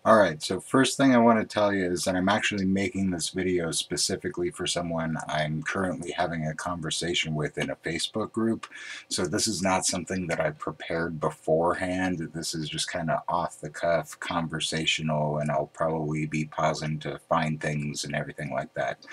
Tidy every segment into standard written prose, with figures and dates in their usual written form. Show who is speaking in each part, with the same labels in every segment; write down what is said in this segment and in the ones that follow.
Speaker 1: Alright, so first thing I want to tell you is that I'm actually making this video specifically for someone I'm currently having a conversation with in a Facebook group. So this is not something that I prepared beforehand. This is just kind of off the cuff, conversational, and I'll probably be pausing to find things and everything like that.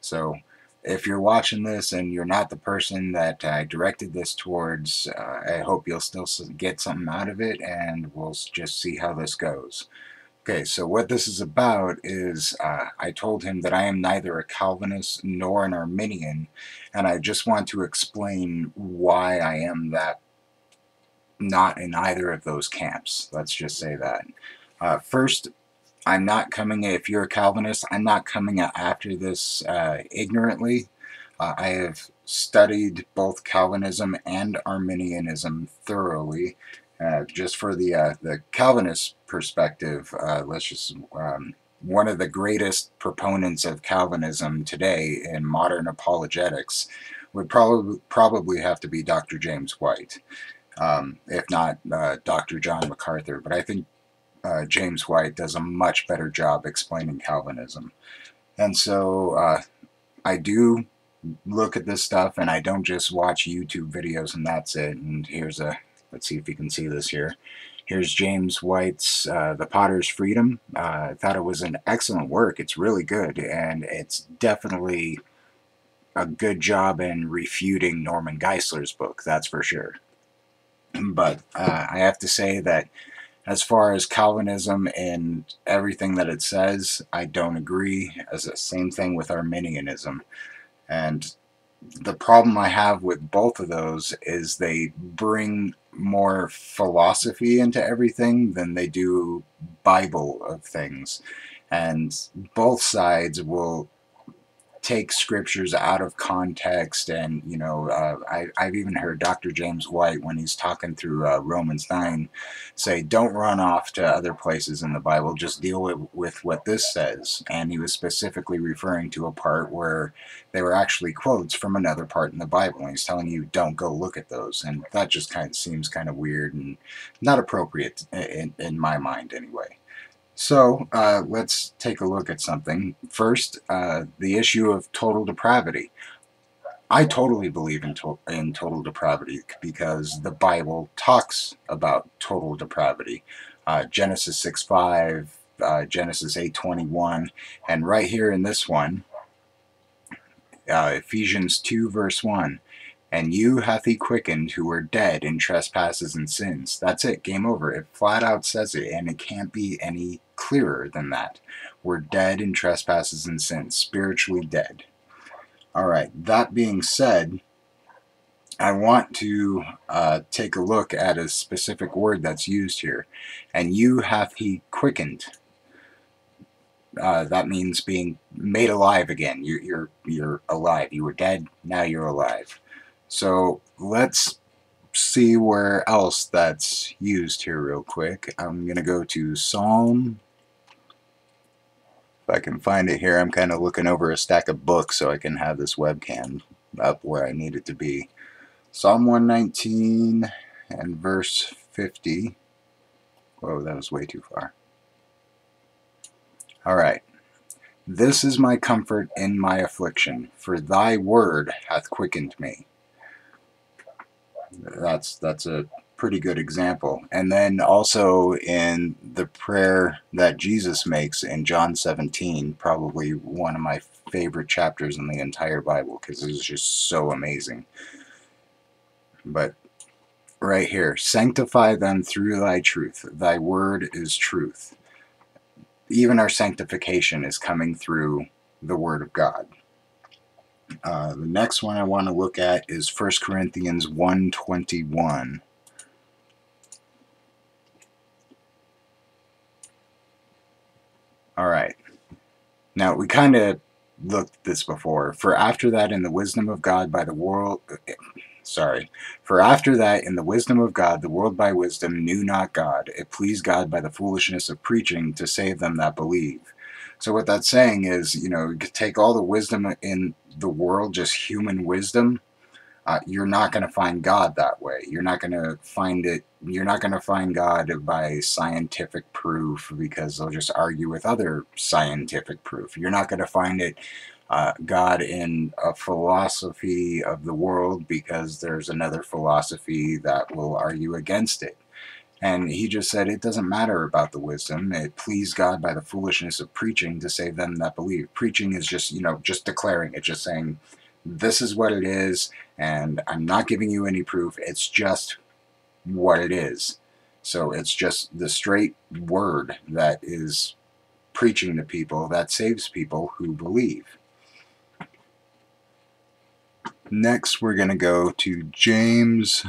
Speaker 1: So if you're watching this and you're not the person that I directed this towards, I hope you'll still get something out of it, and we'll just see how this goes. Okay, so what this is about is I told him that I am neither a Calvinist nor an Arminian, and I just want to explain why I am that not in either of those camps. Let's just say that. First, I'm not coming, if you're a Calvinist, I'm not coming after this ignorantly. I have studied both Calvinism and Arminianism thoroughly. Just for the Calvinist perspective, one of the greatest proponents of Calvinism today in modern apologetics would probably have to be Dr. James White, if not Dr. John MacArthur. But I think James White does a much better job explaining Calvinism. And so I do look at this stuff, and I don't just watch YouTube videos and that's it. And let's see if you can see this here. Here's James White's The Potter's Freedom. I thought it was an excellent work. It's really good, and it's definitely a good job in refuting Norman Geisler's book, that's for sure. But I have to say that as far as Calvinism and everything that it says, I don't agree. As the same thing with Arminianism. And the problem I have with both of those is they bring more philosophy into everything than they do Bible of things. And both sides will take scriptures out of context, and I've even heard Dr. James White, when he's talking through Romans 9, say don't run off to other places in the Bible, just deal with what this says. And he was specifically referring to a part where they were actually quotes from another part in the Bible, and he's telling you don't go look at those. And that just kind of seems kind of weird and not appropriate in my mind anyway. So let's take a look at something. First, the issue of total depravity. I totally believe in total depravity because the Bible talks about total depravity. Genesis 6:5, Genesis 8:21, and right here in this one, Ephesians 2 verse 1. And you hath he quickened who were dead in trespasses and sins. That's it. Game over. It flat out says it, and it can't be any clearer than that. We're dead in trespasses and sins. Spiritually dead. Alright, that being said, I want to take a look at a specific word that's used here. And you hath he quickened. That means being made alive again. You're alive. You were dead, now you're alive. So let's see where else that's used here real quick. I'm going to go to Psalm. If I can find it here, I'm kind of looking over a stack of books so I can have this webcam up where I need it to be. Psalm 119 and verse 50. Whoa, that was way too far. Alright. This is my comfort in my affliction, for thy word hath quickened me. That's a pretty good example. And then also in the prayer that Jesus makes in John 17, probably one of my favorite chapters in the entire Bible, because it is just so amazing. But right here, sanctify them through thy truth. Thy word is truth. Even our sanctification is coming through the word of God. The next one I want to look at is 1 Corinthians 1:21. Alright. Now, we kind of looked at this before. For after that in the wisdom of God For after that in the wisdom of God, the world by wisdom knew not God. It pleased God by the foolishness of preaching to save them that believe. So what that's saying is, you could take all the wisdom in the world, just human wisdom, You're not going to find God that way. You're not going to find it. You're not going to find God by scientific proof, because they'll just argue with other scientific proof. You're not going to find it God in a philosophy of the world, because there's another philosophy that will argue against it. And he just said it doesn't matter about the wisdom. It pleased God by the foolishness of preaching to save them that believe. Preaching is just, just declaring it, just saying, this is what it is, and I'm not giving you any proof. It's just what it is. So it's just the straight word that is preaching to people that saves people who believe. Next, we're going to go to James,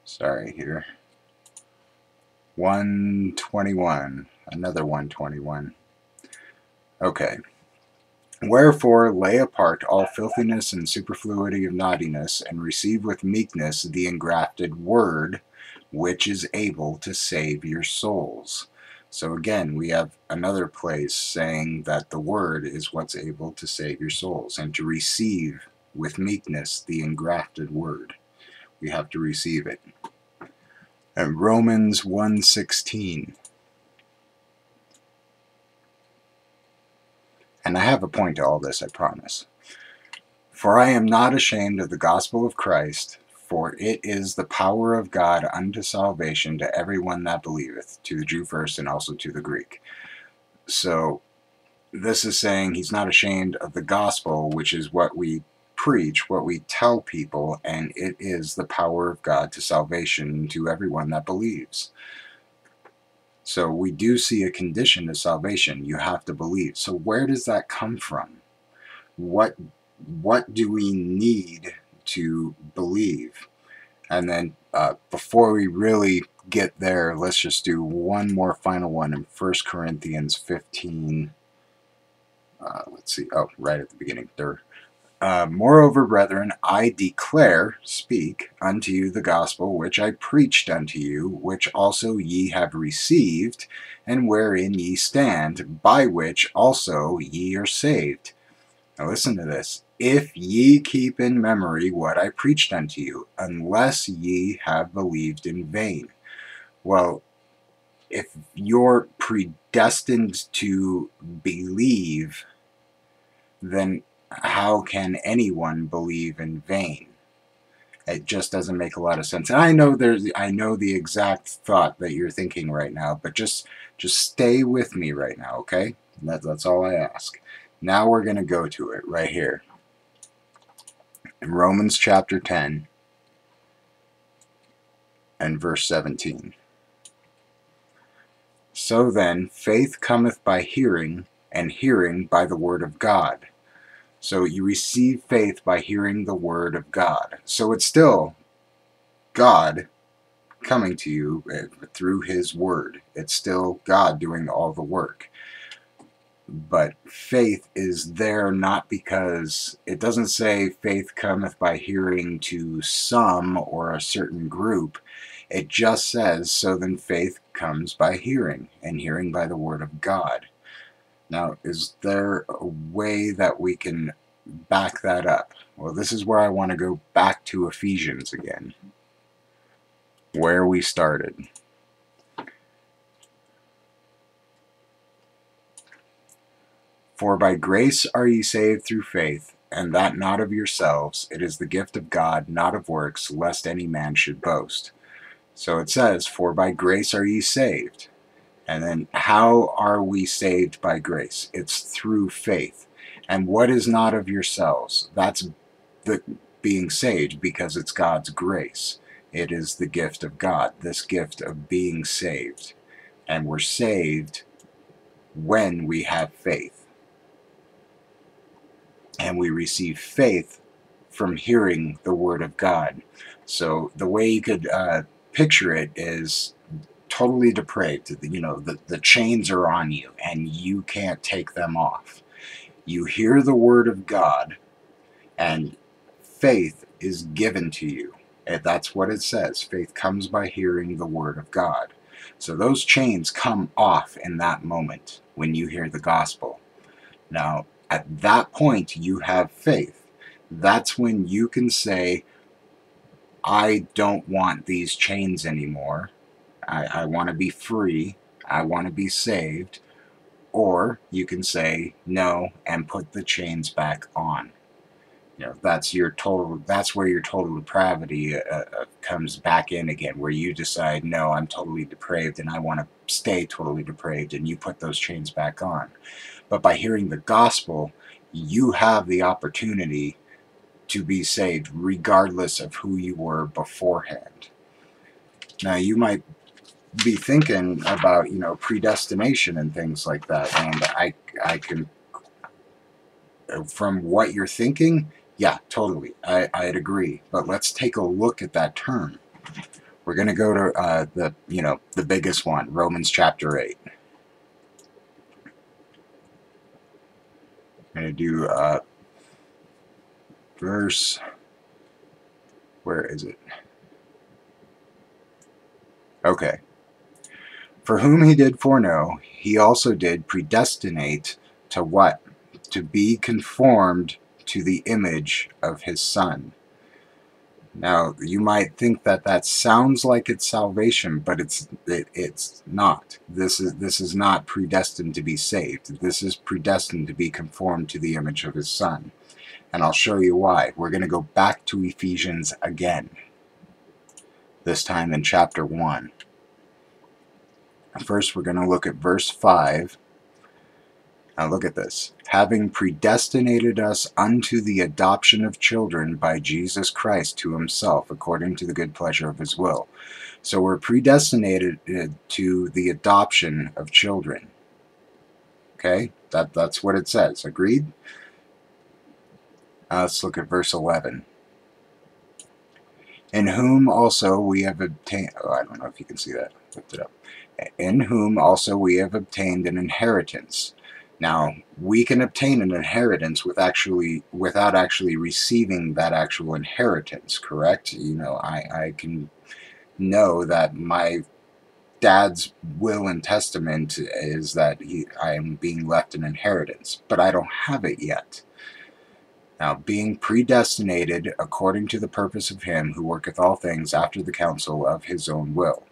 Speaker 1: 1:21, another 1:21. Okay. Wherefore lay apart all filthiness and superfluity of naughtiness, and receive with meekness the engrafted word, which is able to save your souls. So again, we have another place saying that the word is what's able to save your souls, and to receive with meekness the engrafted word. We have to receive it. And Romans 1:16. And I have a point to all this, I promise. For I am not ashamed of the gospel of Christ, for it is the power of God unto salvation to everyone that believeth, to the Jew first and also to the Greek. So this is saying he's not ashamed of the gospel, which is what we preach, what we tell people, and it is the power of God to salvation to everyone that believes. So we do see a condition to salvation. You have to believe. So where does that come from? What do we need to believe? And then before we really get there, let's just do one more final one in 1 Corinthians 15. Let's see. Oh, right at the beginning. There. Moreover, brethren, I speak unto you the gospel which I preached unto you, which also ye have received, and wherein ye stand, by which also ye are saved. Now listen to this. If ye keep in memory what I preached unto you, unless ye have believed in vain. Well, if you're predestined to believe, then how can anyone believe in vain? It just doesn't make a lot of sense. And I know the exact thought that you're thinking right now, but just stay with me right now, okay? That's all I ask. Now we're going to go to it right here. In Romans chapter 10 and verse 17. So then, faith cometh by hearing, and hearing by the word of God. So you receive faith by hearing the word of God. So it's still God coming to you through his word. It's still God doing all the work. But faith is there not because it doesn't say faith cometh by hearing to some or a certain group. It just says, so then faith comes by hearing, and hearing by the word of God. Now, is there a way that we can back that up? Well, this is where I want to go back to Ephesians again, where we started. For by grace are ye saved through faith, and that not of yourselves. It is the gift of God, not of works, lest any man should boast. So it says, for by grace are ye saved. And then how are we saved by grace? It's through faith. And what is not of yourselves? That's the being saved, because it's God's grace. It is the gift of God, this gift of being saved. And we're saved when we have faith. And we receive faith from hearing the word of God. So the way you could picture it is totally depraved. The chains are on you and you can't take them off. You hear the word of God and faith is given to you. And that's what it says. Faith comes by hearing the word of God. So those chains come off in that moment when you hear the gospel. Now, at that point, you have faith. that's when you can say, I don't want these chains anymore. I want to be free. I want to be saved. Or you can say no and put the chains back on. That's where your total depravity comes back in again, where you decide, no, I'm totally depraved and I want to stay totally depraved, and you put those chains back on. But by hearing the gospel, you have the opportunity to be saved regardless of who you were beforehand. Now, you might be thinking about, predestination and things like that, and I can, from what you're thinking, yeah, totally, I'd agree. But let's take a look at that term. We're going to go to the biggest one, Romans chapter 8. I'm going to do verse, where is it? Okay. For whom he did foreknow, he also did predestinate to what? To be conformed to the image of his Son. Now, you might think that sounds like it's salvation, but it's not. This is not predestined to be saved. This is predestined to be conformed to the image of his Son. And I'll show you why. We're going to go back to Ephesians again, this time in chapter 1. First, we're going to look at verse 5. Now look at this. Having predestinated us unto the adoption of children by Jesus Christ to himself, according to the good pleasure of his will. So we're predestinated to the adoption of children. Okay? That's what it says. Agreed? Let's look at verse 11. In whom also we have obtained... Oh, I don't know if you can see that. Lift it up. In whom also we have obtained an inheritance. Now, we can obtain an inheritance without actually receiving that actual inheritance, correct? I can know that my dad's will and testament is that I am being left an inheritance, but I don't have it yet. Now, being predestinated according to the purpose of him who worketh all things after the counsel of his own will.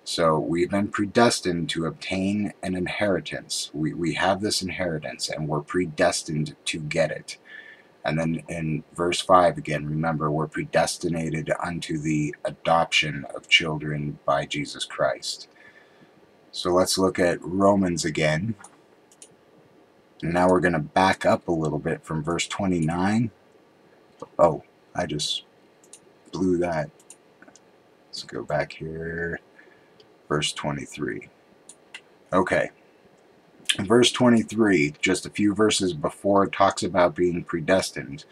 Speaker 1: So we've been predestined to obtain an inheritance. We have this inheritance, and we're predestined to get it. And then in verse 5 again, remember, we're predestinated unto the adoption of children by Jesus Christ. So let's look at Romans again. And now we're going to back up a little bit from verse 29. Oh, I just blew that. Let's go back here. Verse 23. Okay. Verse 23, just a few verses before, it talks about being predestined.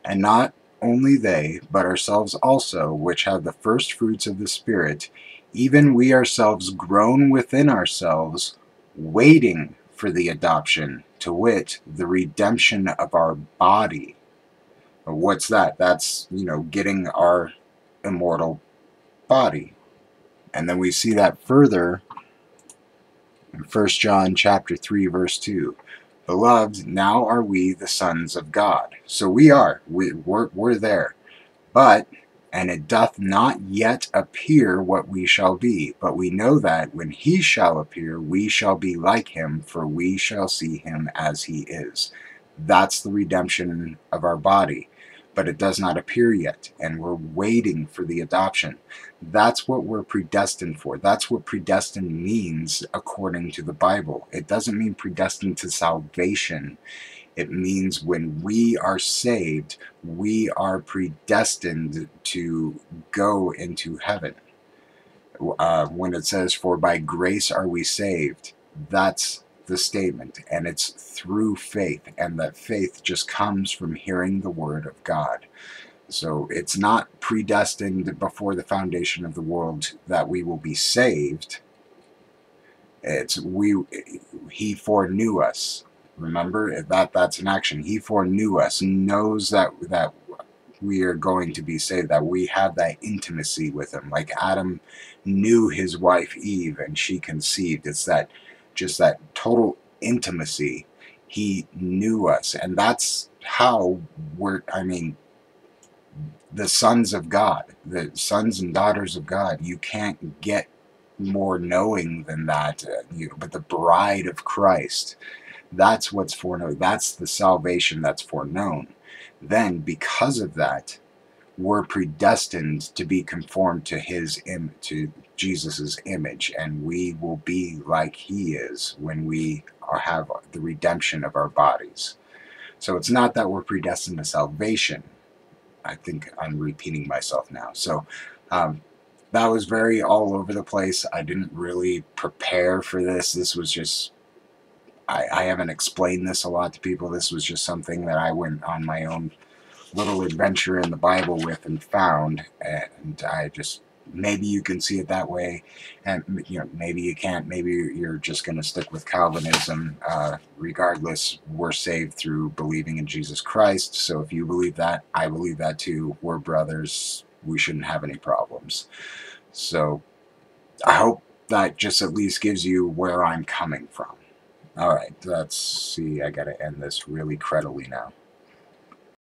Speaker 1: And not only they, but ourselves also, which have the first fruits of the Spirit, even we ourselves groan within ourselves, waiting for the adoption, to wit, the redemption of our body. What's that? That's, getting our immortal body. And then we see that further in 1 John chapter 3, verse 2. Beloved, now are we the sons of God. So we are. We're there. But, and it doth not yet appear what we shall be. But we know that when he shall appear, we shall be like him, for we shall see him as he is. That's the redemption of our body. But it does not appear yet, and we're waiting for the adoption. That's what we're predestined for. That's what predestined means according to the Bible. It doesn't mean predestined to salvation. It means when we are saved, we are predestined to go into heaven. When it says, for by grace are we saved, that's the statement, and it's through faith, and that faith just comes from hearing the word of God. So it's not predestined before the foundation of the world that we will be saved. It's he foreknew us. Remember, that's an action. He foreknew us, knows that we are going to be saved, that we have that intimacy with him. Like Adam knew his wife Eve and she conceived. It's just that total intimacy. He knew us, and that's how I mean, the sons of God, the sons and daughters of God, you can't get more knowing than that. But the bride of Christ, that's what's foreknown. That's the salvation that's foreknown. Then, because of that, we're predestined to be conformed to to Jesus's image, and we will be like He is when we have the redemption of our bodies. So it's not that we're predestined to salvation. I think I'm repeating myself now. So um, that was very all over the place. I didn't really prepare for this. This was just, I haven't explained this a lot to people. This was just something that I went on my own little adventure in the Bible with and found. And I just, maybe you can see it that way. And, maybe you can't. Maybe you're just going to stick with Calvinism. Regardless, we're saved through believing in Jesus Christ. So if you believe that, I believe that too. We're brothers. We shouldn't have any problems. So I hope that just at least gives you where I'm coming from. All right, let's see. I got to end this really credibly now.